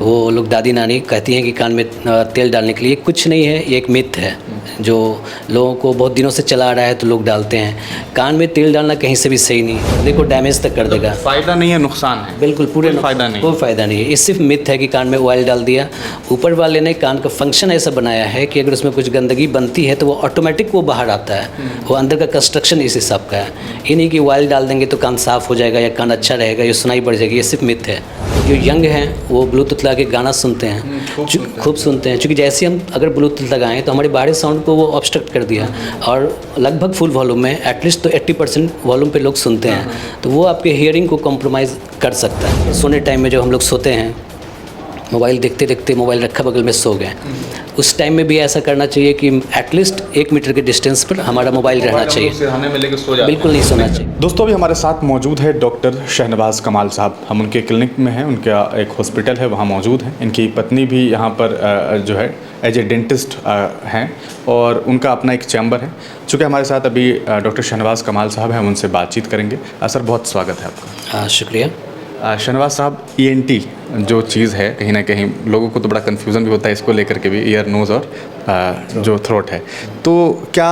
वो लोग दादी नानी कहती हैं कि कान में तेल डालने के लिए, कुछ नहीं है, ये एक मिथ है जो लोगों को बहुत दिनों से चला आ रहा है, तो लोग डालते हैं। कान में तेल डालना कहीं से भी सही नहीं है, देखो डैमेज तक कर देगा। फ़ायदा नहीं है, नुकसान है। बिल्कुल, पूरे फ़ायदा नहीं, कोई फ़ायदा नहीं है। ये सिर्फ मिथ है कि कान में ऑयल डाल दिया। ऊपर वाले ने कान का फंक्शन ऐसा बनाया है कि अगर उसमें कुछ गंदगी बनती है तो वो ऑटोमेटिक वो बाहर आता है। वो अंदर का कंस्ट्रक्शन इस हिसाब का है। ये नहीं कि ऑयल डाल देंगे तो कान साफ़ हो जाएगा या कान अच्छा रहेगा या सुनाई बढ़ जाएगी, ये सिर्फ मिथ है। जो यंग हैं वो ब्लूटूथ लगा के गाना सुनते हैं, खूब सुनते हैं, क्योंकि जैसे हम अगर ब्लूटूथ लगाएं तो हमारे बाहरी साउंड को वो ऑब्स्ट्रक्ट कर दिया, और लगभग फुल वॉल्यूम में एटलीस्ट तो 80% वॉल्यूम पे लोग सुनते हैं, तो वो आपके हियरिंग को कॉम्प्रोमाइज़ कर सकता है। सोने टाइम में जब हम लोग सोते हैं, मोबाइल देखते देखते मोबाइल रखा बगल में सो गए, उस टाइम में भी ऐसा करना चाहिए कि एटलीस्ट 1 मीटर के डिस्टेंस पर हमारा मोबाइल रहना चाहिए, सिरहाने में लेकर सो जाते हैं। बिल्कुल नहीं सोना चाहिए। दोस्तों, अभी हमारे साथ मौजूद है डॉक्टर शहनवाज कमाल साहब। हम उनके क्लिनिक में हैं, उनका एक हॉस्पिटल है, वहाँ मौजूद हैं। इनकी पत्नी भी यहाँ पर जो है एज ए डेंटिस्ट हैं, और उनका अपना एक चैम्बर है। चूँकि हमारे साथ अभी डॉक्टर शहनवाज कमाल साहब हैं, हम उनसे बातचीत करेंगे। सर, बहुत स्वागत है आपका। शुक्रिया। शहनवाज साहब, ENT जो चीज़ है, कहीं ना कहीं लोगों को तो बड़ा कन्फ्यूज़न भी होता है इसको लेकर के भी, ईयर, नोज़ और जो थ्रोट है, तो क्या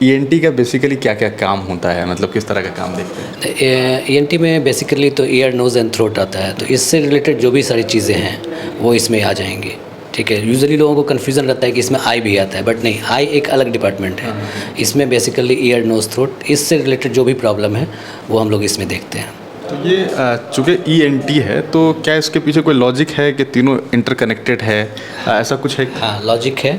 ENT का बेसिकली क्या क्या काम होता है, मतलब किस तरह का काम देखते हैं? ENT में बेसिकली तो ईयर, नोज़ एंड थ्रोट आता है, तो इससे रिलेटेड जो भी सारी चीज़ें हैं वो इसमें आ जाएंगी। ठीक है, यूजुअली लोगों को कन्फ्यूज़न रहता है कि इसमें आई भी आता है, बट नहीं, आई एक अलग डिपार्टमेंट है। इसमें बेसिकली ईयर, नोज़, थ्रोट, इससे रिलेटेड जो भी प्रॉब्लम है वो हम लोग इसमें देखते हैं। तो ये चूँकि ENT है, तो क्या इसके पीछे कोई लॉजिक है कि तीनों इंटरकनेक्टेड है, ऐसा कुछ है? हाँ, लॉजिक है,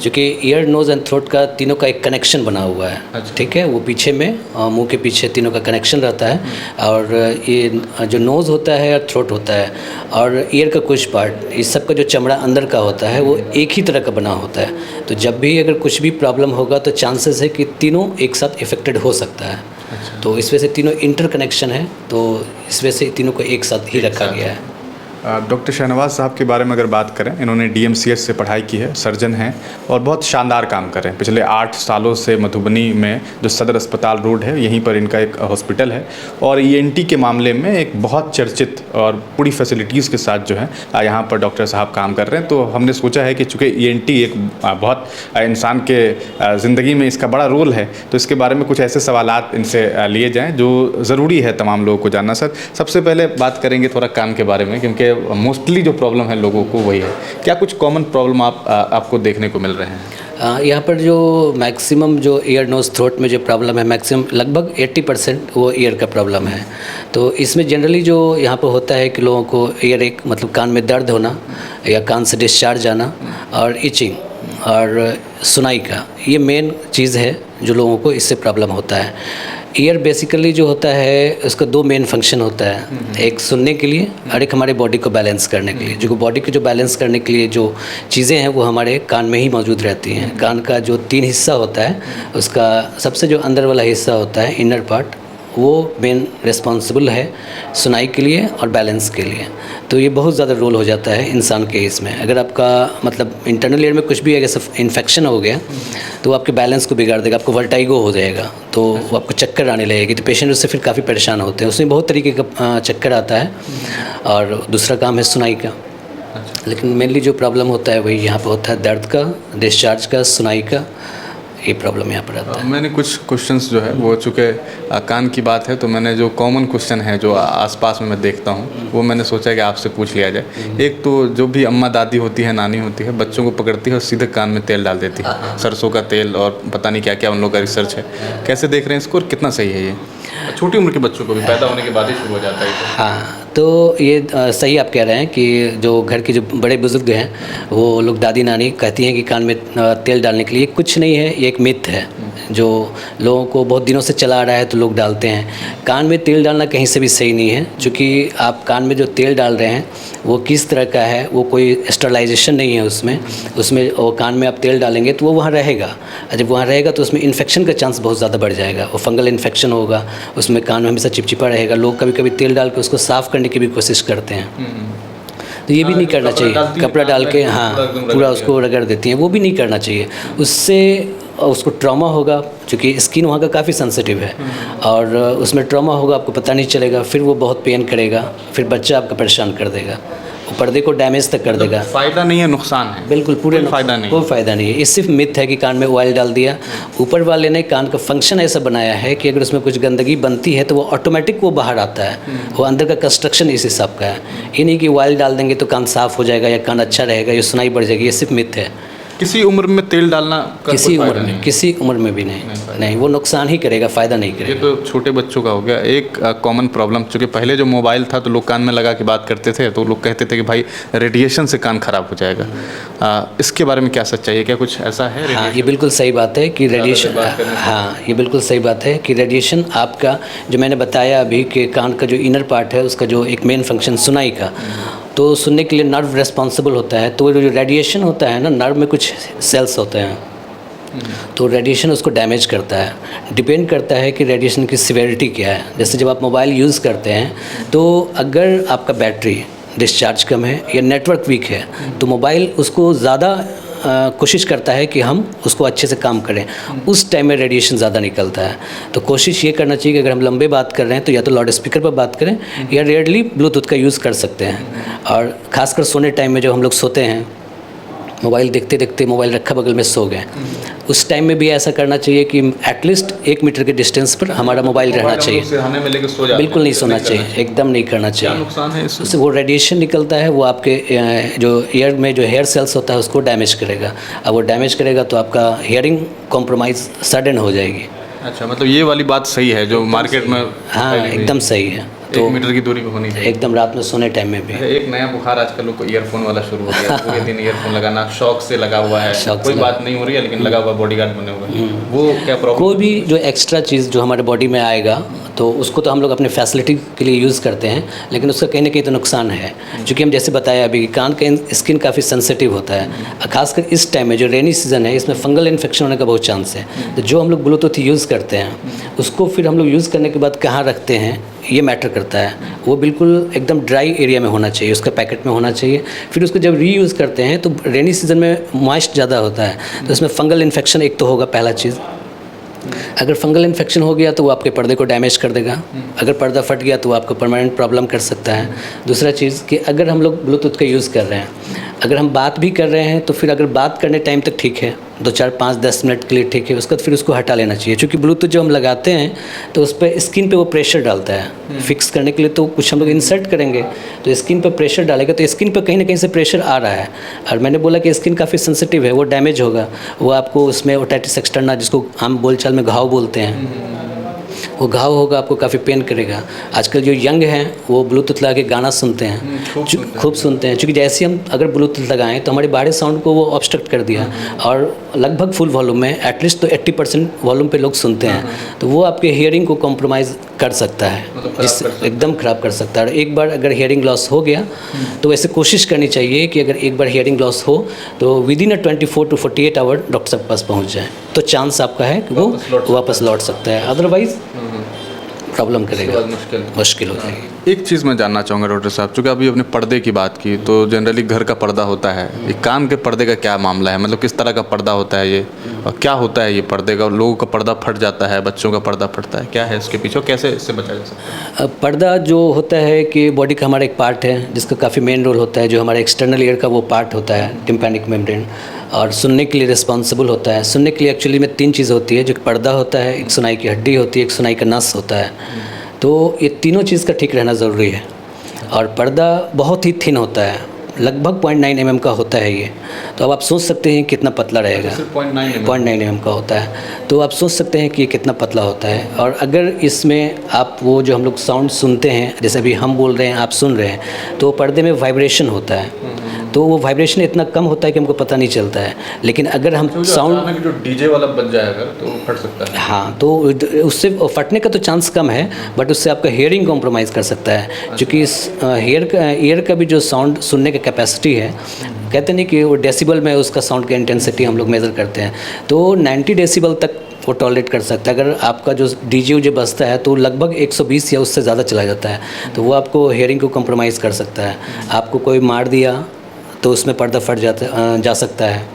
क्योंकि ईयर, नोज़ एंड थ्रोट का तीनों का एक कनेक्शन बना हुआ है। अच्छा। ठीक है, वो पीछे में मुंह के पीछे तीनों का कनेक्शन रहता है, और ये जो नोज़ होता है और थ्रोट होता है और ईयर का कुछ पार्ट, इस सब का जो चमड़ा अंदर का होता है वो एक ही तरह का बना होता है। तो जब भी अगर कुछ भी प्रॉब्लम होगा तो चांसेस है कि तीनों एक साथ इफेक्टेड हो सकता है। अच्छा। तो इस वजह से तीनों इंटरकनेक्शन है, तो इस वजह से तीनों को एक साथ ही रखा गया है। डॉक्टर शहनवाज साहब के बारे में अगर बात करें, इन्होंने DMCH से पढ़ाई की है, सर्जन हैं और बहुत शानदार काम कर रहे हैं। पिछले 8 सालों से मधुबनी में जो सदर अस्पताल रोड है, यहीं पर इनका एक हॉस्पिटल है, और ENT के मामले में एक बहुत चर्चित और पूरी फैसिलिटीज़ के साथ जो है यहाँ पर डॉक्टर साहब काम कर रहे हैं। तो हमने सोचा है कि चूँकि ENT एक बहुत इंसान के ज़िंदगी में इसका बड़ा रोल है, तो इसके बारे में कुछ ऐसे सवालात इनसे लिए जाएँ जो ज़रूरी है तमाम लोगों को जानना। सर, सबसे पहले बात करेंगे थोड़ा कान के बारे में, क्योंकि मोस्टली जो प्रॉब्लम है लोगों को वही है। क्या कुछ कॉमन प्रॉब्लम आपको देखने को मिल रहे हैं? यहाँ पर जो मैक्सिमम जो ईयर, नोज़, थ्रोट में जो प्रॉब्लम है, मैक्सिमम लगभग 80% वो ईयर का प्रॉब्लम है। तो इसमें जनरली जो यहाँ पर होता है कि लोगों को ईयर एक मतलब कान में दर्द होना या कान से डिस्चार्ज आना और इचिंग और सुनाई का, ये मेन चीज़ है जो लोगों को इससे प्रॉब्लम होता है। ईयर बेसिकली जो होता है उसका 2 मेन फंक्शन होता है, एक सुनने के लिए और एक हमारे बॉडी को बैलेंस करने के लिए। जो बॉडी को जो बैलेंस करने के लिए जो चीज़ें हैं वो हमारे कान में ही मौजूद रहती हैं। कान का जो 3 हिस्सा होता है, उसका सबसे जो अंदर वाला हिस्सा होता है, इनर पार्ट, वो मेन रिस्पॉन्सिबल है सुनाई के लिए और बैलेंस के लिए। तो ये बहुत ज़्यादा रोल हो जाता है इंसान के इसमें। अगर आपका मतलब इंटरनल ईयर में कुछ भी अगर इन्फेक्शन हो गया तो वो आपके बैलेंस को बिगाड़ देगा, आपको वर्टाइगो हो जाएगा, तो वो आपको चक्कर आने लगेगी, तो पेशेंट उससे फिर काफ़ी परेशान होते हैं। उसमें बहुत तरीके का चक्कर आता है। और दूसरा काम है सुनाई का, लेकिन मेनली जो प्रॉब्लम होता है वही यहाँ पर होता है, दर्द का, डिस्चार्ज का, सुनाई का, ये प्रॉब्लम यहाँ पर आता है। मैंने कुछ क्वेश्चंस जो है वो, चूँकि कान की बात है, तो मैंने जो कॉमन क्वेश्चन है जो आसपास में मैं देखता हूँ, वो मैंने सोचा कि आपसे पूछ लिया जाए। एक तो जो भी अम्मा दादी होती है, नानी होती है, बच्चों को पकड़ती है और सीधे कान में तेल डाल देती है, सरसों का तेल और पता नहीं क्या क्या उन लोगों का रिसर्च है। कैसे देख रहे हैं इसको और कितना सही है ये? छोटी उम्र के बच्चों को भी पैदा होने के बाद ही शुरू हो जाता है। हाँ, तो ये सही आप कह रहे हैं कि जो घर के जो बड़े बुजुर्ग हैं वो लोग दादी नानी कहती हैं कि कान में तेल डालने के लिए, कुछ नहीं है, ये एक मिथ है जो लोगों को बहुत दिनों से चला आ रहा है, तो लोग डालते हैं। कान में तेल डालना कहीं से भी सही नहीं है, क्योंकि आप कान में जो तेल डाल रहे हैं वो किस तरह का है, वो कोई स्टरलाइजेशन नहीं है उसमें वो कान में आप तेल डालेंगे तो वो वहाँ रहेगा, और जब वहाँ रहेगा तो उसमें इन्फेक्शन का चांस बहुत ज़्यादा बढ़ जाएगा। वो फंगल इन्फेक्शन होगा, उसमें कान में हमेशा चिपचिपा रहेगा। लोग कभी कभी तेल डाल के उसको साफ़ करने की भी कोशिश करते हैं, तो ये भी नहीं करना चाहिए। कपड़ा डाल के हाँ पूरा उसको रगड़ देती हैं, वो भी नहीं करना चाहिए। उससे उसको ट्रॉमा होगा, क्योंकि स्किन वहाँ का काफ़ी सेंसिटिव है, और उसमें ट्रॉमा होगा, आपको पता नहीं चलेगा, फिर वो बहुत पेन करेगा, फिर बच्चा आपका परेशान कर देगा। वो पर्दे को डैमेज तक कर देगा। फ़ायदा नहीं है, नुकसान है। बिल्कुल पूरे कोई फ़ायदा नहीं, कोई फ़ायदा नहीं है। ये सिर्फ मिथ है कि कान में ऑयल डाल दिया। ऊपर वाले ने कान का फंक्शन ऐसा बनाया है कि अगर उसमें कुछ गंदगी बनती है तो वो ऑटोमेटिक वो बाहर आता है। वो अंदर का कंस्ट्रक्शन इस हिसाब का है। ये नहीं कि ऑयल डाल देंगे तो कान साफ़ हो जाएगा या कान अच्छा रहेगा या सुनाई बढ़ जाएगी, ये सिर्फ मिथ है। किसी उम्र में तेल डालना किसी उम्र में भी नहीं, वो नुकसान ही करेगा, फ़ायदा नहीं करेगा। ये तो छोटे बच्चों का हो गया। एक कॉमन प्रॉब्लम, चूँकि पहले जो मोबाइल था तो लोग कान में लगा के बात करते थे, तो लोग कहते थे कि भाई रेडिएशन से कान खराब हो जाएगा। इसके बारे में क्या सच्चाई है, क्या कुछ ऐसा है? हाँ, ये बिल्कुल सही बात है कि रेडिएशन, हाँ ये बिल्कुल सही बात है कि रेडिएशन आपका, जो मैंने बताया अभी कि कान का जो इनर पार्ट है उसका जो एक मेन फंक्शन सुनाई का, तो सुनने के लिए नर्व रिस्पॉन्सिबल होता है। तो जो रेडिएशन होता है ना, नर्व में कुछ सेल्स होते हैं, तो रेडिएशन उसको डैमेज करता है। डिपेंड करता है कि रेडिएशन की सिवियरिटी क्या है। जैसे जब आप मोबाइल यूज़ करते हैं तो अगर आपका बैटरी डिस्चार्ज कम है या नेटवर्क वीक है तो मोबाइल उसको ज़्यादा कोशिश करता है कि हम उसको अच्छे से काम करें। उस टाइम में रेडिएशन ज़्यादा निकलता है। तो कोशिश ये करना चाहिए कि अगर हम लंबे बात कर रहे हैं तो या तो लाउड स्पीकर पर बात करें या रेयरली ब्लूटूथ का यूज़ कर सकते हैं। और ख़ासकर सोने टाइम में जब हम लोग सोते हैं, मोबाइल देखते देखते मोबाइल रखा बगल में सो गए, उस टाइम में भी ऐसा करना चाहिए कि एटलीस्ट 1 मीटर के डिस्टेंस पर हमारा मोबाइल रहना चाहिए। सिरहाने में लेके सो जाते हैं, बिल्कुल नहीं सोना चाहिए, एकदम नहीं करना चाहिए। क्या नुकसान है इससे? उससे वो रेडिएशन निकलता है, वो आपके जो ईयर में जो हेयर सेल्स होता है उसको डैमेज करेगा। अब वो डैमेज करेगा तो आपका हियरिंग कॉम्प्रोमाइज़ सडन हो जाएगी। अच्छा, मतलब ये वाली बात सही है जो मार्केट में? हाँ, एकदम सही है। तो 1 मीटर की दूरी पे होनी चाहिए एकदम, रात में सोने टाइम में भी। एक नया बुखार आजकल लोग को ईयरफोन वाला शुरू हो गया। पूरे दिन ईयरफोन लगाना, शौक से लगा हुआ है, कोई बात नहीं हो रही है लेकिन लगा हुआ, बॉडीगार्ड बने हुए। वो क्या प्रॉब्लम? कोई भी जो एक्स्ट्रा चीज़ जो हमारे बॉडी में आएगा तो उसको तो हम लोग अपने फैसिलिटी के लिए यूज़ करते हैं, लेकिन उसका कहीं ना कहीं तो नुकसान है। क्योंकि हम जैसे बताया अभी, कान का स्किन काफ़ी सेंसिटिव होता है। खासकर इस टाइम में जो रेनी सीज़न है, इसमें फंगल इन्फेक्शन होने का बहुत चांस है। तो जो हम लोग ब्लूटूथ यूज़ करते हैं उसको फिर हम लोग यूज़ करने के बाद कहाँ रखते हैं ये मैटर करता है। वो बिल्कुल एकदम ड्राई एरिया में होना चाहिए, उसका पैकेट में होना चाहिए। फिर उसको जब रीयूज़ करते हैं तो रेनी सीज़न में मॉइस्ट ज़्यादा होता है, तो उसमें फंगल इन्फेक्शन एक तो होगा, पहला चीज़। अगर फंगल इन्फेक्शन हो गया तो वो आपके पर्दे को डैमेज कर देगा। अगर पर्दा फट गया तो वो आपको परमानेंट प्रॉब्लम कर सकता है। दूसरा चीज़ कि अगर हम लोग ब्लूटूथ का यूज़ कर रहे हैं, अगर हम बात भी कर रहे हैं तो फिर अगर बात करने टाइम तक ठीक है, 2, 4, 5, 10 मिनट के लिए ठीक है, उसके बाद फिर उसको हटा लेना चाहिए। क्योंकि ब्लूटूथ जब हम लगाते हैं तो उस पर स्किन पे वो प्रेशर डालता है। फिक्स करने के लिए तो कुछ हम लोग इंसर्ट करेंगे तो स्किन पर प्रेशर डालेगा, तो स्किन पर कहीं ना कहीं से प्रेशर आ रहा है। और मैंने बोला कि स्किन काफ़ी सेंसिटिव है, वो डैमेज होगा, वो आपको उसमें ओटाइटिस एक्सटर्ना, जिसको आम बोलचाल में घाव बोलते हैं, वो घाव होगा, आपको काफ़ी पेन करेगा। आजकल जो यंग हैं वो ब्लूटूथ लगा के गाना सुनते हैं, खूब सुनते हैं। क्योंकि जैसे हम अगर ब्लूटूथ लगाएं तो हमारे बाहरी साउंड को वो ऑब्स्ट्रक्ट कर दिया, और लगभग फुल वॉल्यूम में, एटलीस्ट तो 80% वॉल्यूम पे लोग सुनते हैं, तो वो आपके हियरिंग को कॉम्प्रोमाइज़ कर सकता है, जिससे एकदम ख़राब कर सकता है। और एक बार अगर हियरिंग लॉस हो गया तो वैसे कोशिश करनी चाहिए कि अगर एक बार हियरिंग लॉस हो तो विदिन 24 to 48 आवर डॉक्टर साहब के पास पहुँच जाए, तो चांस आपका है कि वो वापस लौट सकता है। अदरवाइज़ प्रॉब्लम करेगा, मुश्किल हो जाएगी। एक चीज़ मैं जानना चाहूँगा डॉक्टर साहब, चूँकि अभी अपने पर्दे की बात की, तो जनरली घर का पर्दा होता है, ये कान के पर्दे का क्या मामला है? मतलब किस तरह का पर्दा होता है ये, और क्या होता है ये पर्दे का? लोगों का पर्दा फट जाता है, बच्चों का पर्दा फटता है, क्या है इसके पीछे, कैसे इससे बचा जा सकता है? पर्दा जो होता है कि बॉडी का हमारा एक पार्ट है जिसका काफ़ी मेन रोल होता है, जो हमारा एक्सटर्नल ईयर का वो पार्ट होता है, टिम्पैनिक मेम्ब्रेन, और सुनने के लिए रिस्पॉन्सिबल होता है। सुनने के लिए एक्चुअली में 3 चीज़ होती है, जो पर्दा होता है, एक सुनाई की हड्डी होती है, एक सुनाई का नस होता है। तो ये तीनों चीज़ का ठीक रहना ज़रूरी है। और पर्दा बहुत ही थिन होता है, लगभग 0.9 mm का होता है ये। तो अब आप सोच सकते हैं कितना पतला रहेगा। 0.9 mm का होता है, तो आप सोच सकते हैं कि ये कितना पतला होता है। और अगर इसमें आप वो जो हम लोग साउंड सुनते हैं, जैसे अभी हम बोल रहे हैं, आप सुन रहे हैं, तो पर्दे में वाइब्रेशन होता है, तो वो वाइब्रेशन इतना कम होता है कि हमको पता नहीं चलता है। लेकिन अगर हम साउंड जो डीजे वाला बज जाएगा तो फट सकता है। हाँ, तो उससे फटने का तो चांस कम है, बट उससे आपका हियरिंग कॉम्प्रोमाइज़ कर सकता है। क्योंकि इस ईयर का भी जो साउंड सुनने की कैपेसिटी है, कहते नहीं कि वो डेसिबल में उसका साउंड की इंटेंसिटी हम लोग मेज़र करते हैं, तो 90 डेसिबल तक वो टॉलरेट कर सकता है। अगर आपका जो डीजे बजता है तो लगभग 120 या उससे ज़्यादा चला जाता है, तो वो आपको हियरिंग को कॉम्प्रोमाइज़ कर सकता है। आपको कोई मार दिया तो उसमें पर्दा फट जा सकता है।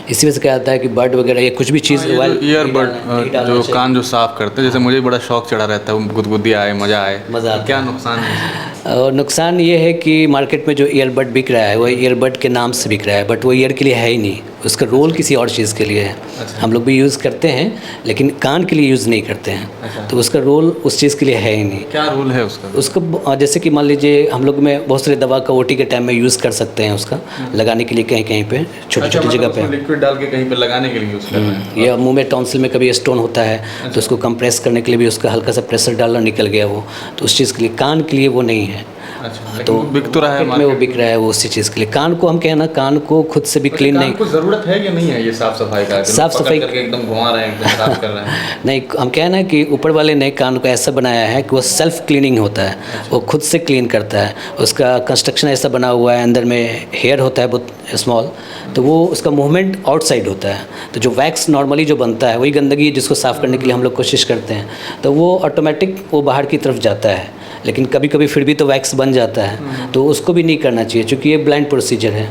इसी वजह से क्या आता है कि बर्ड वगैरह या कुछ भी चीज़, ईयरबड जो कान जो साफ़ करते हैं, जैसे मुझे बड़ा शौक चढ़ा रहता है, वो गुदगुदी आए, मज़ा आए, मज़ा आता क्या नुकसान है? और नुकसान ये है कि मार्केट में जो ईयरबड बिक रहा है वो ईयरबड के नाम से बिक रहा है, बट वो ईयर के लिए है ही नहीं, उसका रोल किसी और चीज़ के लिए है। हम लोग भी यूज़ करते हैं लेकिन कान के लिए यूज़ नहीं करते हैं, तो उसका रोल उस चीज़ के लिए है ही नहीं। क्या रोल है उसका? जैसे कि मान लीजिए हम लोग में बहुत सारी दवा का ओटी के टाइम में यूज़ कर सकते हैं उसका लगाने के लिए, कहीं कहीं पे छोटी छोटी जगह पे लिक्विड डाल के कहीं पे लगाने के लिए यूज़ करते हैं। या मुंह में टॉन्सिल में कभी स्टोन होता है तो उसको कंप्रेस करने के लिए भी उसका हल्का सा प्रेशर डालना निकल गया वो, तो उस चीज़ के लिए। कान के लिए वो नहीं है। अच्छा, तो बिक तो रहा है में वो बिक रहा है वो उसी चीज़ के लिए। कान को हम कहना, कान को खुद से भी क्लीन नहीं, ज़रूरत है या नहीं है ये साफ सफाई का? साफ सफाई करके एकदम घुमा रहे हैं, एकदम साफ कर रहे हैं। नहीं, हम कहना कि ऊपर वाले ने कान को ऐसा बनाया है कि वो सेल्फ क्लीनिंग होता है, वो खुद से क्लीन करता है। उसका कंस्ट्रक्शन ऐसा बना हुआ है, अंदर में हेयर होता है बहुत स्मॉल, तो वो उसका मूवमेंट आउटसाइड होता है। तो जो वैक्स नॉर्मली जो बनता है वही गंदगी है जिसको साफ़ करने के लिए हम लोग कोशिश करते हैं, तो वो ऑटोमेटिक वो बाहर की तरफ जाता है। लेकिन कभी कभी फिर भी तो वैक्स बन जाता है, तो उसको भी नहीं करना चाहिए क्योंकि ये ब्लाइंड प्रोसीजर है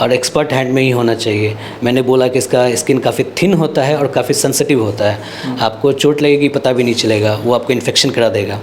और एक्सपर्ट हैंड में ही होना चाहिए। मैंने बोला कि इसका स्किन काफ़ी थिन होता है और काफ़ी सेंसिटिव होता है, आपको चोट लगेगी पता भी नहीं चलेगा, वो आपको इन्फेक्शन करा देगा।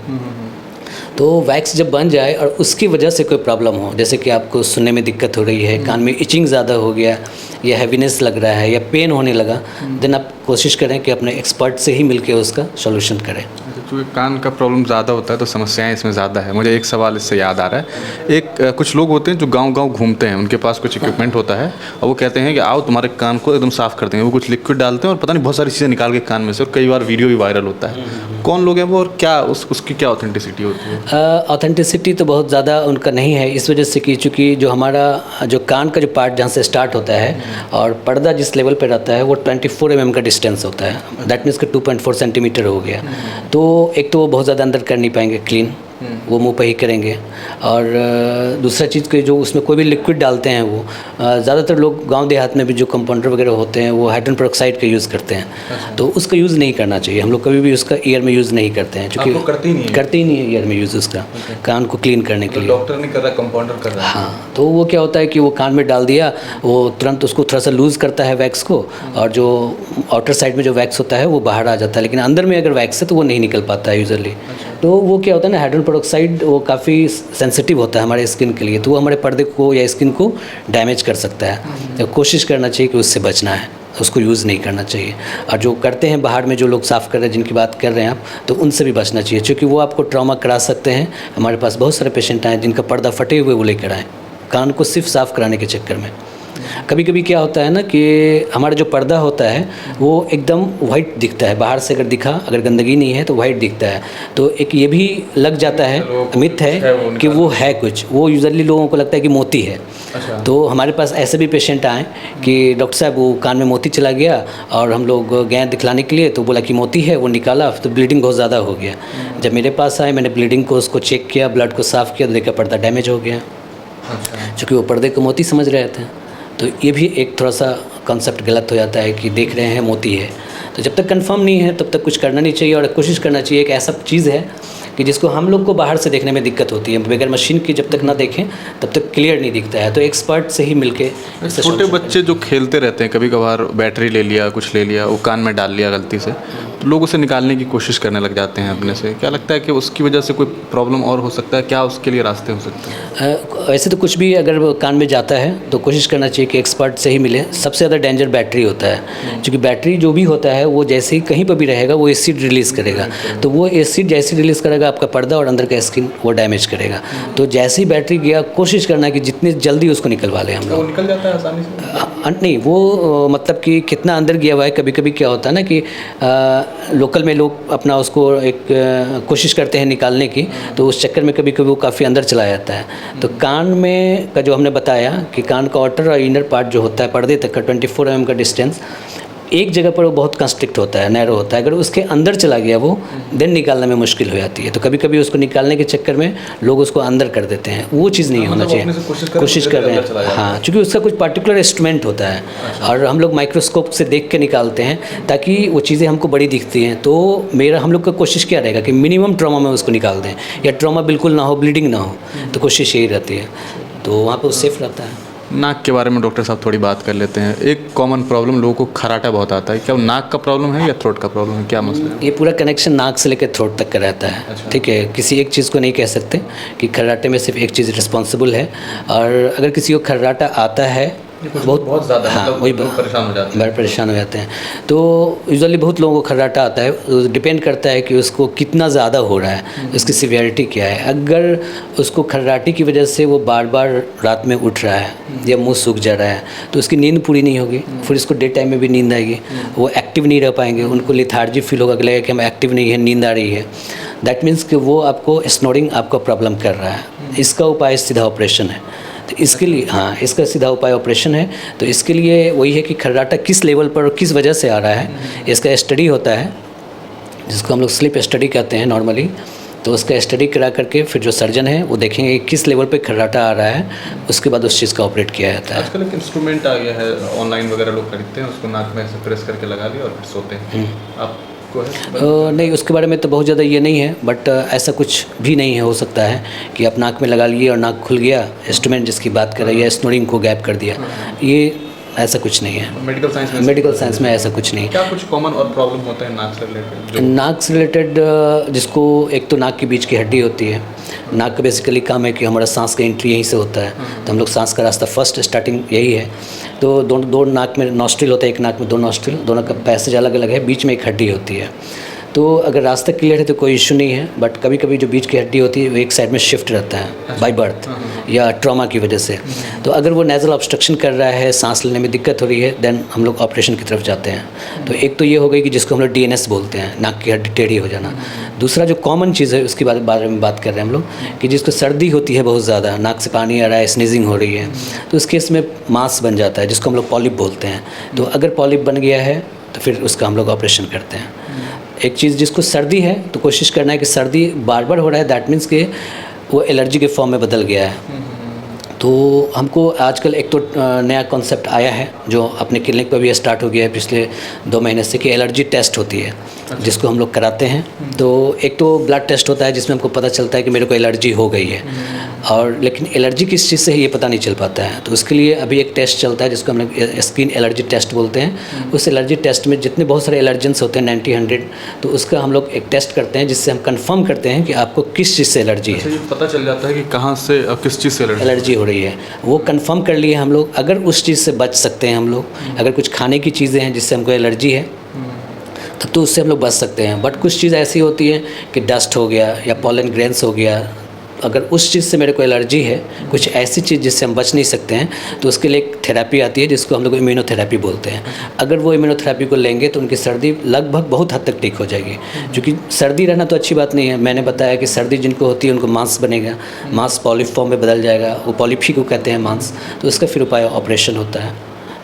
तो वैक्स जब बन जाए और उसकी वजह से कोई प्रॉब्लम हो, जैसे कि आपको सुनने में दिक्कत हो रही है, कान में इचिंग ज़्यादा हो गया या हैवीनेस लग रहा है या पेन होने लगा, देन आप कोशिश करें कि अपने एक्सपर्ट से ही मिलके उसका सॉल्यूशन करें। क्योंकि कान का प्रॉब्लम ज़्यादा होता है तो समस्याएं इसमें ज़्यादा है। मुझे एक सवाल इससे याद आ रहा है, कुछ लोग होते हैं जो गांव-गांव घूमते हैं, उनके पास कुछ इक्विपमेंट होता है और वो कहते हैं कि आओ तुम्हारे कान को एकदम साफ़ कर देंगे। वो कुछ लिक्विड डालते हैं और पता नहीं बहुत सारी चीज़ें निकाल के कान में से, और कई बार वीडियो भी वायरल होता है। कौन लोग हैं वो और क्या उसकी क्या ऑथेंटिसिटी होती है? ऑथेंटिसिटी तो बहुत ज़्यादा उनका नहीं है, इस वजह से कि चूँकि जो हमारा जो कान का जो पार्ट जहाँ से स्टार्ट होता है और पर्दा जिस लेवल पे रहता है वो 24 mm का डिस्टेंस होता है। दैट मीन्स कि 2.4 सेंटीमीटर हो गया। तो एक तो वो बहुत ज़्यादा अंदर कर नहीं पाएंगे क्लीन, वो मुंह पे ही करेंगे। और दूसरा चीज़ के जो उसमें कोई भी लिक्विड डालते हैं वो ज़्यादातर लोग गांव देहात में भी जो कंपाउंडर वगैरह होते हैं वो हाइड्रोजन पेरोक्साइड का यूज़ करते हैं। तो उसका यूज़ नहीं करना चाहिए। हम लोग कभी भी उसका ईयर में यूज़ नहीं करते हैं, क्योंकि करते ही नहीं है ईयर में यूज़ उसका, कान को क्लीन करने के लिए। डॉक्टर नहीं कर रहा, कंपाउंडर कर रहा है। हाँ, तो वो क्या होता है कि वो कान में डाल दिया, वो तुरंत उसको थोड़ा सा लूज़ करता है वैक्स को, और जो आउटर साइड में जो वैक्स होता है वो बाहर आ जाता है, लेकिन अंदर में अगर वैक्स है तो वो नहीं निकल पाता है यूजुअली। तो वो क्या होता है ना, हाइड्रोजन पेरोक्साइड वो काफ़ी सेंसिटिव होता है हमारे स्किन के लिए, तो वो हमारे पर्दे को या स्किन को डैमेज कर सकता है। तो कोशिश करना चाहिए कि उससे बचना है, उसको यूज़ नहीं करना चाहिए। और जो करते हैं बाहर में जो लोग साफ़ कर रहे हैं, जिनकी बात कर रहे हैं आप, तो उनसे भी बचना चाहिए, क्योंकि वो आपको ट्रॉमा करा सकते हैं। हमारे पास बहुत सारे पेशेंट आए जिनका पर्दा फटे हुए वो लेकर आए कान को सिर्फ साफ़ कराने के चक्कर में। कभी कभी क्या होता है ना कि हमारा जो पर्दा होता है वो एकदम वाइट दिखता है, बाहर से अगर दिखा, अगर गंदगी नहीं है तो वाइट दिखता है। तो एक ये भी लग जाता है, मिथ है कि वो है कुछ, वो यूजुअली लोगों को लगता है कि मोती है। तो हमारे पास ऐसे भी पेशेंट आए कि डॉक्टर साहब वो कान में मोती चला गया, और हम लोग गए दिखलाने के लिए तो बोला कि मोती है, वो निकाला तो ब्लीडिंग बहुत ज़्यादा हो गया। जब मेरे पास आए, मैंने ब्लीडिंग को उसको चेक किया, ब्लड को साफ़ किया, तो देखा पर्दा डैमेज हो गया, क्योंकि वो पर्दे को मोती समझ रहे थे। तो ये भी एक थोड़ा सा कॉन्सेप्ट गलत हो जाता है कि देख रहे हैं मोती है। तो जब तक कंफर्म नहीं है तब तक कुछ करना नहीं चाहिए, और कोशिश करना चाहिए कि ऐसा चीज़ है कि जिसको हम लोग को बाहर से देखने में दिक्कत होती है, बगैर मशीन की जब तक ना देखें तब तक क्लियर नहीं दिखता है। तो एक्सपर्ट से ही मिलके। छोटे बच्चे जो खेलते रहते हैं, कभी कभार बैटरी ले लिया, कुछ ले लिया, वो कान में डाल लिया गलती से, तो लोग उसे निकालने की कोशिश करने लग जाते हैं अपने से। क्या लगता है कि उसकी वजह से कोई प्रॉब्लम और हो सकता है? क्या उसके लिए रास्ते हो सकते हैं? वैसे तो कुछ भी अगर कान में जाता है तो कोशिश करना चाहिए कि एक्सपर्ट से ही मिले। सबसे ज़्यादा डेंजर बैटरी होता है, क्योंकि बैटरी जो भी होता है वो जैसे ही कहीं पर भी रहेगा वो एसिड रिलीज़ करेगा। तो वो एसिड जैसे रिलीज़ करेगा आपका पर्दा और अंदर का स्किन वो डैमेज करेगा। तो जैसे ही बैटरी गया, कोशिश करना कि जितनी जल्दी उसको निकलवा लें हम लोग। निकल जाता है आसानी से? नहीं, वो मतलब कि कितना अंदर गया हुआ है। कभी कभी क्या होता है ना कि लोकल में लोग अपना उसको एक कोशिश करते हैं निकालने की, तो उस चक्कर में कभी कभी वो काफ़ी अंदर चला जाता है। तो कान में का जो हमने बताया कि कान का आउटर और इनर पार्ट जो होता है पर्दे तक का 24 mm का डिस्टेंस, एक जगह पर वो बहुत कंस्ट्रिक्ट होता है, नैरो होता है। अगर उसके अंदर चला गया वो, देन निकालने में मुश्किल हो जाती है। तो कभी कभी उसको निकालने के चक्कर में लोग उसको अंदर कर देते हैं, वो चीज़ नहीं होना चाहिए। कोशिश कर रहे हैं, हाँ, क्योंकि उसका कुछ पार्टिकुलर इंस्ट्रूमेंट होता है और हम लोग माइक्रोस्कोप से देख के निकालते हैं ताकि वो चीज़ें हमको बड़ी दिखती हैं। तो हम लोग का कोशिश क्या रहेगा कि मिनिमम ट्रॉमा में उसको निकाल दें, या ट्रॉमा बिल्कुल ना हो, ब्लीडिंग ना हो, तो कोशिश यही रहती है। तो वहाँ पर सेफ रहता है। नाक के बारे में डॉक्टर साहब थोड़ी बात कर लेते हैं। एक कॉमन प्रॉब्लम लोगों को खर्राटा बहुत आता है, क्या वो नाक का प्रॉब्लम है या थ्रोट का प्रॉब्लम है, क्या मसला है? ये पूरा कनेक्शन नाक से लेकर थ्रोट तक का रहता है। अच्छा। ठीक है, किसी एक चीज़ को नहीं कह सकते कि खर्राटे में सिर्फ एक चीज़ रिस्पॉन्सिबल है। और अगर किसी को खर्राटा आता है बहुत ज़्यादा, हाँ, मतलब वही लोग परेशान हो जाते हैं। बड़े परेशान हो जाते हैं। तो यूजुअली बहुत लोगों को खर्राटा आता है, डिपेंड करता है कि उसको कितना ज़्यादा हो रहा है, उसकी सीवियरिटी क्या है। अगर उसको खर्राटे की वजह से वो बार बार रात में उठ रहा है या मुंह सूख जा रहा है तो उसकी नींद पूरी नहीं होगी, फिर उसको डे टाइम में भी नींद आएगी, वो एक्टिव नहीं रह पाएंगे, उनको लिथार्जी फील होगा कि लगेगा कि हम एक्टिव नहीं है, नींद आ रही है। दैट मीन्स कि वो आपको स्नोरिंग आपको प्रॉब्लम कर रहा है। इसका उपाय सीधा ऑपरेशन है। तो इसके लिए हाँ, इसका सीधा उपाय ऑपरेशन है। तो इसके लिए वही है कि खर्राटा किस लेवल पर और किस वजह से आ रहा है, इसका स्टडी होता है जिसको हम लोग स्लीप स्टडी कहते हैं नॉर्मली। तो उसका स्टडी करा करके फिर जो सर्जन है वो देखेंगे कि किस लेवल पे खर्राटा आ रहा है, उसके बाद उस चीज़ का ऑपरेट किया जाता है। आजकल एक इंस्ट्रूमेंट आ गया है, ऑनलाइन वगैरह लोग खरीदते हैं, उसको नाक में ऐसे प्रेस करके लगा लिया और फिर सोते हैं। आपको है? नहीं, उसके बारे में तो बहुत ज़्यादा ये नहीं है, बट ऐसा कुछ भी नहीं है। हो सकता है कि आप नाक में लगा लिए और नाक खुल गया, इंस्ट्रूमेंट जिसकी बात कर रही है स्नोरिंग को गैप कर दिया, ये ऐसा कुछ नहीं है। मेडिकल साइंस में ऐसा कुछ नहीं। क्या कुछ कॉमन और प्रॉब्लम होता है नाक से रिलेटेड? नाक से रिलेटेड जिसको एक तो नाक के बीच की हड्डी होती है। नाक का बेसिकली काम है कि हमारा सांस का एंट्री यहीं से होता है, तो हम लोग सांस का रास्ता फर्स्ट स्टार्टिंग यही है। तो दो नाक में नॉस्ट्रिल होता है, एक नाक में दो नॉस्ट्रिल, दोनों का पैसेज अलग अलग है, बीच में एक हड्डी होती है। तो अगर रास्ता क्लियर है तो कोई इशू नहीं है, बट कभी कभी जो बीच की हड्डी होती है वो एक साइड में शिफ्ट रहता है बाय बर्थ या ट्रॉमा की वजह से। तो अगर वो नेज़ल ऑब्स्ट्रक्शन कर रहा है, सांस लेने में दिक्कत हो रही है, देन हम लोग ऑपरेशन की तरफ जाते हैं। तो एक तो ये हो गई कि जिसको हम लोग DNS बोलते हैं, नाक की हड्डी टेढ़ी हो जाना। दूसरा जो कॉमन चीज़ है उसके बारे में बात कर रहे हैं हम लोग कि जिसको सर्दी होती है बहुत ज़्यादा, नाक से पानी आ रहा है, स्नीजिंग हो रही है, तो उस केस में मांस बन जाता है जिसको हम लोग पॉलिप बोलते हैं। तो अगर पॉलिप बन गया है तो फिर उसका हम लोग ऑपरेशन करते हैं। एक चीज़ जिसको सर्दी है तो कोशिश करना है कि सर्दी बार बार हो रहा है, दैट मीन्स कि वो एलर्जी के फॉर्म में बदल गया है। तो हमको आजकल एक तो नया कॉन्सेप्ट आया है जो अपने क्लिनिक पर भी स्टार्ट हो गया है पिछले 2 महीने से, कि एलर्जी टेस्ट होती है जिसको हम लोग कराते हैं। तो एक तो ब्लड टेस्ट होता है जिसमें हमको पता चलता है कि मेरे को एलर्जी हो गई है, और लेकिन एलर्जी किस चीज़ से है ये पता नहीं चल पाता है। तो उसके लिए अभी एक टेस्ट चलता है जिसको हम लोग स्किन एलर्जी टेस्ट बोलते हैं। उस एलर्जी टेस्ट में जितने बहुत सारे एलर्जेंस होते हैं 90-100, तो उसका हम लोग एक टेस्ट करते हैं जिससे हम कंफर्म करते हैं कि आपको किस चीज़ से एलर्जी है। ये पता चल जाता है कि कहाँ से किस चीज़ से एलर्जी हो रही है, वो कंफर्म कर लिए हम लोग। अगर उस चीज़ से बच सकते हैं हम लोग, अगर कुछ खाने की चीज़ें हैं जिससे हमको एलर्जी है तब तो उससे हम लोग बच सकते हैं। बट कुछ चीज़ ऐसी होती है कि डस्ट हो गया या पॉलन ग्रेन्स हो गया, अगर उस चीज़ से मेरे को एलर्जी है, कुछ ऐसी चीज़ जिससे हम बच नहीं सकते हैं, तो उसके लिए एक थेरेपी आती है जिसको हम लोग इम्यूनोथेरेपी बोलते हैं। अगर वो इम्यूनोथेरेपी को लेंगे तो उनकी सर्दी लगभग बहुत हद तक ठीक हो जाएगी। क्योंकि सर्दी रहना तो अच्छी बात नहीं है, मैंने बताया कि सर्दी जिनको होती है उनको मांस बनेगा, मांस पॉलिप फॉर्म में बदल जाएगा, वो पॉलिप ही को कहते हैं मांस। तो उसका फिर उपाय ऑपरेशन होता है।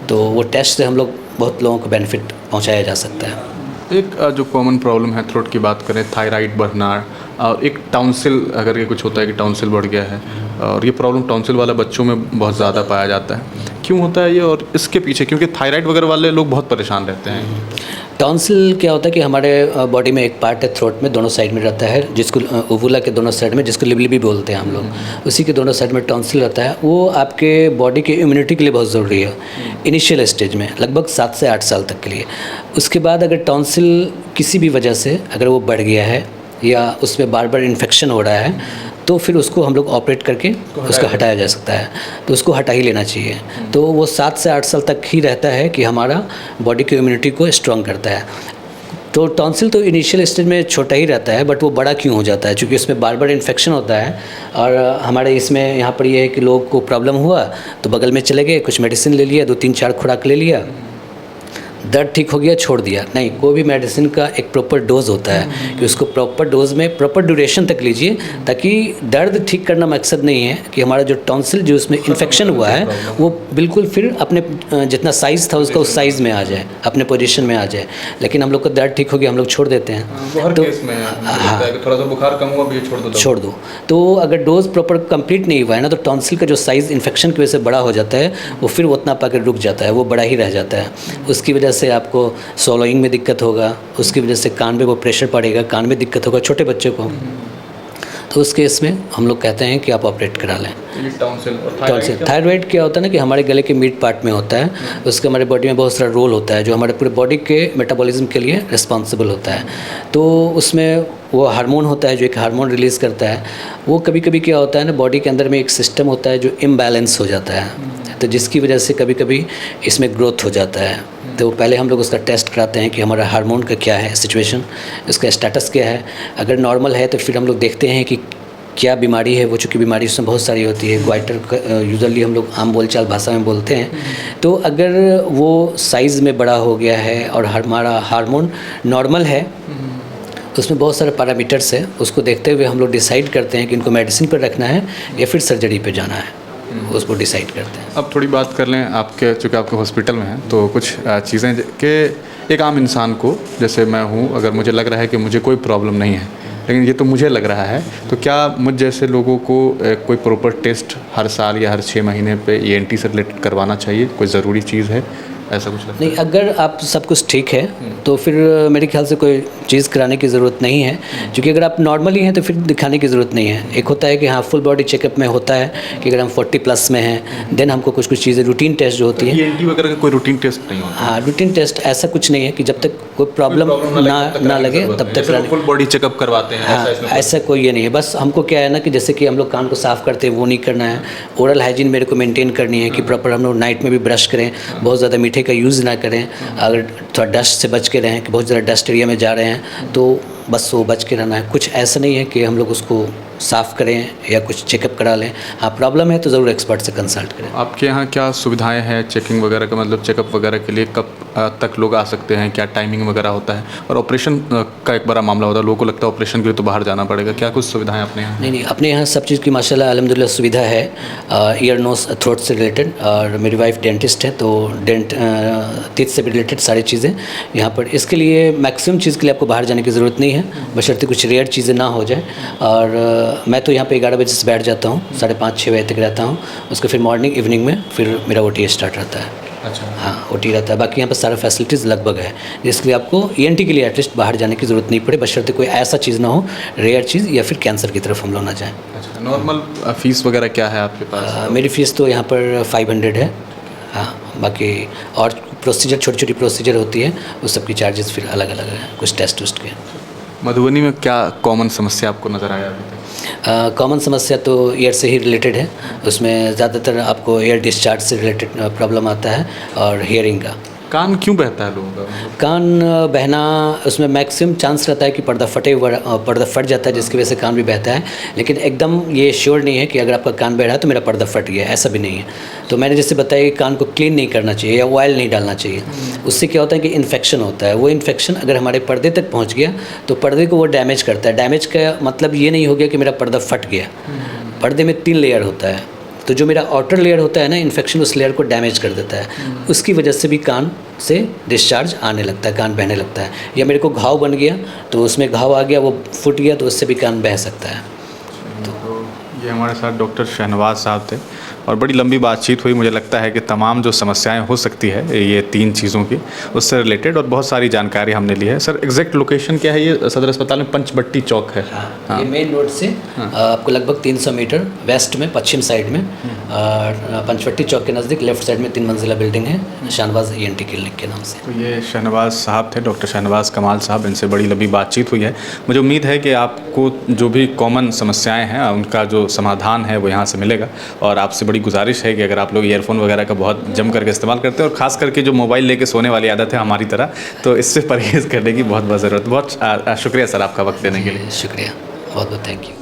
तो वो टेस्ट से हम लोग बहुत लोगों को बेनिफिट पहुँचाया जा सकता है। एक जो कॉमन प्रॉब्लम है थ्रोट की बात करें, थायराइड बढ़ना, और एक टाउंसिल अगर ये कुछ होता है कि टाउंसिल बढ़ गया है, और ये प्रॉब्लम टाउंसिल वाला बच्चों में बहुत ज़्यादा पाया जाता है। क्यों होता है ये, और इसके पीछे, क्योंकि थायराइड वगैरह वाले लोग बहुत परेशान रहते हैं। टॉन्सिल क्या होता है कि हमारे बॉडी में एक पार्ट है थ्रोट में, दोनों साइड में रहता है, जिसको ओवुला के दोनों साइड में, जिसको लिबलिबी बोलते हैं हम लोग, उसी के दोनों साइड में टॉन्सिल रहता है। वो आपके बॉडी के इम्यूनिटी के लिए बहुत ज़रूरी है इनिशियल स्टेज में, लगभग 7 से 8 साल तक के लिए। उसके बाद अगर टॉन्सिल किसी भी वजह से अगर वो बढ़ गया है या उसमें बार बार इन्फेक्शन हो रहा है, तो फिर उसको हम लोग ऑपरेट करके उसको हटाया जा सकता है। तो उसको हटा ही लेना चाहिए। तो वो 7 से 8 साल तक ही रहता है कि हमारा बॉडी की इम्यूनिटी को स्ट्रॉन्ग करता है। तो टॉन्सिल तो इनिशियल स्टेज में छोटा ही रहता है, बट वो बड़ा क्यों हो जाता है, क्योंकि उसमें बार बार इन्फेक्शन होता है। और हमारे इसमें यहाँ पर ये है कि लोग को प्रॉब्लम हुआ तो बगल में चले गए, कुछ मेडिसिन ले लिया, 2-3-4 खुराक ले लिया, दर्द ठीक हो गया, छोड़ दिया। नहीं, कोई भी मेडिसिन का एक प्रॉपर डोज होता है कि उसको प्रॉपर डोज में प्रॉपर ड्यूरेशन तक लीजिए, ताकि दर्द ठीक करना मकसद नहीं है कि हमारा जो टॉन्सिल जो उसमें इन्फेक्शन हुआ है वो बिल्कुल फिर अपने जितना साइज़ था उसका उस साइज़ में आ जाए, अपने पोजीशन में आ जाए। लेकिन हम लोग का दर्द ठीक हो गया, हम लोग छोड़ देते हैं। तो हाँ, थोड़ा सा बुखार कम हुआ भी छोड़ दो। तो अगर डोज प्रॉपर कंप्लीट नहीं हुआ है ना, तो टॉन्सिल का जो साइज़ इन्फेक्शन की वजह से बड़ा हो जाता है, वो फिर उतना पाकर रुक जाता है, वो बड़ा ही रह जाता है। उसकी वजह से आपको swallowing में दिक्कत होगा, उसकी वजह से कान में वो प्रेशर पड़ेगा, कान में दिक्कत होगा छोटे बच्चों को। तो उस केस में हम लोग कहते हैं कि आप ऑपरेट करा लें। टॉन्सिल थायराइड क्या होता है ना कि हमारे गले के मिड पार्ट में होता है, उसके हमारे बॉडी में बहुत सारा रोल होता है जो हमारे पूरे बॉडी के मेटाबॉलिज्म के लिए रिस्पॉन्सिबल होता है। तो उसमें वो हार्मोन होता है जो एक हार्मोन रिलीज़ करता है, वो कभी कभी क्या होता है ना बॉडी के अंदर में एक सिस्टम होता है जो इम्बैलेंस हो जाता है, तो जिसकी वजह से कभी कभी इसमें ग्रोथ हो जाता है। तो पहले हम लोग उसका टेस्ट कराते हैं कि हमारा हार्मोन का क्या है सिचुएशन, उसका स्टेटस क्या है। अगर नॉर्मल है तो फिर हम लोग देखते हैं कि क्या बीमारी है वो, चूँकि बीमारी उसमें बहुत सारी होती है, ग्वाइटर यूजुअली हम लोग आम बोलचाल भाषा में बोलते हैं। तो अगर वो साइज़ में बड़ा हो गया है और हमारा हार्मोन नॉर्मल है, उसमें बहुत सारे पैरामीटर्स है, उसको देखते हुए हम लोग डिसाइड करते हैं कि इनको मेडिसिन पर रखना है या फिर सर्जरी पे जाना है, उसको डिसाइड करते हैं। अब थोड़ी बात कर लें आपके, चूँकि आपके हॉस्पिटल में हैं, तो कुछ चीज़ें कि एक आम इंसान को, जैसे मैं हूँ, अगर मुझे लग रहा है कि मुझे कोई प्रॉब्लम नहीं है, लेकिन ये तो मुझे लग रहा है, तो क्या मुझ जैसे लोगों को कोई प्रॉपर टेस्ट हर साल या हर 6 महीने पे ENT से रिलेटेड करवाना चाहिए? कोई ज़रूरी चीज़ है ऐसा कुछ? नहीं, अगर आप सब कुछ ठीक है तो फिर मेरे ख्याल से कोई चीज़ कराने की ज़रूरत नहीं है, क्योंकि अगर आप नॉर्मली हैं तो फिर दिखाने की ज़रूरत नहीं है। एक होता है कि हाँ फुल बॉडी चेकअप में होता है कि अगर हम 40 प्लस में हैं देन हमको कुछ कुछ चीज़ें रूटीन टेस्ट जो होती है। ENT वगैरह का कोई रूटीन टेस्ट नहीं होता? हाँ, रूटीन टेस्ट ऐसा कुछ नहीं है कि जब तक कोई प्रॉब्लम ना लगे तब तक फुल बॉडी चेकअप करवाते हैं। हाँ, ऐसा कोई ये नहीं है। बस हमको क्या है ना कि जैसे कि हम लोग कान को साफ़ करते हैं वो नहीं करना है, ओरल हाइजीन मेरे को मेंटेन करनी है कि प्रॉपर हम लोग नाइट में भी ब्रश करें, बहुत ज़्यादा मीठे का यूज़ ना करें, अगर थोड़ा डस्ट से बच के रहें कि बहुत ज़्यादा डस्ट एरिया में जा रहे हैं तो बस वो बच के रहना है। कुछ ऐसा नहीं है कि हम लोग उसको साफ़ करें या कुछ चेकअप करा लें। हाँ, प्रॉब्लम है तो ज़रूर एक्सपर्ट से कंसल्ट करें। आपके यहाँ क्या सुविधाएं हैं चेकिंग वगैरह का, मतलब चेकअप वगैरह के लिए कब तक लोग आ सकते हैं, क्या टाइमिंग वगैरह होता है? और ऑपरेशन का एक बड़ा मामला होता है, लोगों को लगता है ऑपरेशन के लिए तो बाहर जाना पड़ेगा, क्या कुछ सुविधाएं अपने यहाँ? नहीं, अपने यहाँ सब चीज़ की माशाल्लाह अल्हम्दुलिल्लाह सुविधा है, ईयर नोज़ थ्रोट से रिलेटेड। और मेरी वाइफ डेंटिस्ट है तो टीथ से भी रिलेटेड सारी चीज़ें यहाँ पर। इसके लिए मैक्सिमम चीज़ के लिए आपको बाहर जाने की ज़रूरत नहीं है, बशर्ते कुछ रेयर चीज़ें ना हो जाए। और मैं तो यहाँ पे 11 बजे से बैठ जाता हूँ, 5:30-6 बजे तक रहता हूँ। उसके फिर मॉर्निंग इवनिंग में फिर मेरा OT स्टार्ट रहता है। अच्छा, हाँ, OT रहता है। बाकी यहाँ पर सारा फैसिलिटीज़ लगभग है, जिसके लिए आपको ENT के लिए एटलीस्ट बाहर जाने की ज़रूरत नहीं पड़े, बशर्ते कोई ऐसा चीज़ ना हो, रेयर चीज़ या फिर कैंसर की तरफ हम लोग ना जाएँ। अच्छा, नॉर्मल फीस वगैरह क्या है आपके पास? मेरी फ़ीस तो यहाँ पर 500 है। हाँ, बाकी और प्रोसीजर, छोटी छोटी प्रोसीजर होती है, उस सब की चार्जेस फिर अलग अलग है, कुछ टेस्ट उस्ट के। मधुबनी में क्या कॉमन समस्या आपको नज़र आया अभी तक? कॉमन समस्या तो एयर से ही रिलेटेड है, उसमें ज़्यादातर आपको एयर डिस्चार्ज से रिलेटेड प्रॉब्लम आता है और हियरिंग का। कान क्यों बहता है लोगों का? कान बहना, उसमें मैक्सिमम चांस रहता है कि पर्दा फट जाता है, जिसकी वजह से कान भी बहता है। लेकिन एकदम ये श्योर नहीं है कि अगर आपका कान बह रहा है तो मेरा पर्दा फट गया, ऐसा भी नहीं है। तो मैंने जैसे बताया कि कान को क्लीन नहीं करना चाहिए या ऑयल नहीं डालना चाहिए, उससे क्या होता है कि इन्फेक्शन होता है। वो इन्फेक्शन अगर हमारे पर्दे तक पहुँच गया तो पर्दे को वो डैमेज करता है। डैमेज का मतलब ये नहीं हो गया कि मेरा पर्दा फट गया। पर्दे में 3 लेयर होता है, तो जो मेरा आउटर लेयर होता है ना, इन्फेक्शन उस लेयर को डैमेज कर देता है, उसकी वजह से भी कान से डिस्चार्ज आने लगता है, कान बहने लगता है। या मेरे को घाव बन गया तो उसमें घाव आ गया, वो फूट गया तो उससे भी कान बह सकता है। तो ये हमारे साथ डॉक्टर शहनवाज साहब थे और बड़ी लंबी बातचीत हुई। मुझे लगता है कि तमाम जो समस्याएं हो सकती है ये 3 चीज़ों की, उससे रिलेटेड और बहुत सारी जानकारी हमने ली है। सर, एग्जैक्ट लोकेशन क्या है? ये सदर अस्पताल में पंचबट्टी चौक है। हाँ, ये मेन रोड से आपको लगभग 300 मीटर वेस्ट में, पश्चिम साइड में, और पंचवट्टी चौक के नज़दीक लेफ्ट साइड में 3 मंजिला बिल्डिंग है, शहनवाज ENT क्लिनिक के नाम से। तो ये शहनवाज साहब थे, डॉक्टर शहनवाज कमाल साहब। इनसे बड़ी लंबी बातचीत हुई है। मुझे उम्मीद है कि आपको जो भी कॉमन समस्याएं हैं उनका जो समाधान है वो यहाँ से मिलेगा। और आपसे बड़ी गुजारिश है कि अगर आप लोग ईयरफोन वगैरह का बहुत जम करके इस्तेमाल करते हैं और ख़ास करके जो मोबाइल लेके सोने वाली आदत है हमारी तरह, तो इससे परहेज़ करने की बहुत ज़रूरत। बहुत शुक्रिया सर आपका वक्त देने के लिए। शुक्रिया, बहुत बहुत थैंक यू।